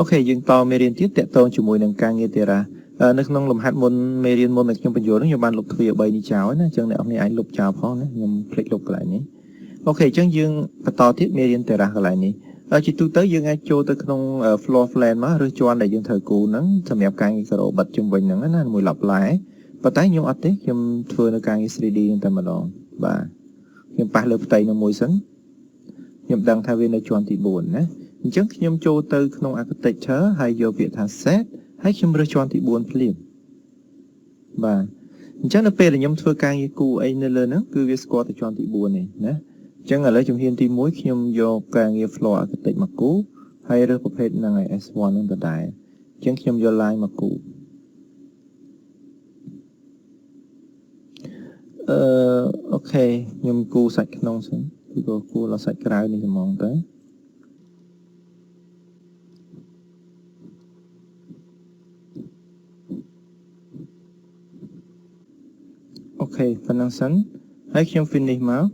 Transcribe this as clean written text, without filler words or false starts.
Ok,យើងតមេរៀនទៀតតកតងជាមួយនឹងការងារទេរ៉ានៅក្នុងលំហាត់មុនមេរៀនមុនដែលខ្ញុំបញ្យល់នោះខ្ញុំបានលុបទ្វារ3នេះចោលណាអញ្ចឹងអ្នកនរអាចលុបចោលផងណាខ្ញុំភ្លេចលុបកន្លែងនេះអូខេអញ្ចឹងយើងបន្តទៀតមេរៀនទេរ៉ាកន្លែងនេះជាទូទៅយើងអាចចូលទៅក្នុង floor plan មកឬជាន់ដែលយើងត្រូវគូរហ្នឹងសម្រាប់ការងារក្រូបិទជុំវិញហ្នឹងណាមួយឡប់ឡែប៉ុន្តែខ្ញុំអត់ទេខ្ញុំធ្វើនៅការងារ 3D ហ្នឹងតែម្ដងបាទខ្ញុំប៉ះលើផ្ទៃនឹងមួយសិនខ្ញុំដឹងថាវានៅជាន់ទី4ណាអញ្ចឹងខ្ញុំចូលទៅក្នុង architecture ហើយយកពាក្យថា set ហើយខ្ញុំរើសជាន់ទី4ភ្លាមបាទអញ្ចឹងនៅពេលដែលខ្ញុំធ្វើការងារគូអីនៅលើហ្នឹងគឺវាស្គាល់តែជាន់ទី4នេះណាអញ្ចឹងឥឡូវជំហានទី1ខ្ញុំយកការងារ floor architect មកគូហើយរើសប្រភេទហ្នឹងឯ S1 ហ្នឹងដដែលអញ្ចឹងខ្ញុំយក line មកគូអូខេខ្ញុំគូសាច់ក្នុងសិនគឺក៏គូដល់សាច់ក្រៅនេះហ្មងទៅអូខេប៉ុណ្ណឹងសិនហើយខ្ញុំ finish មក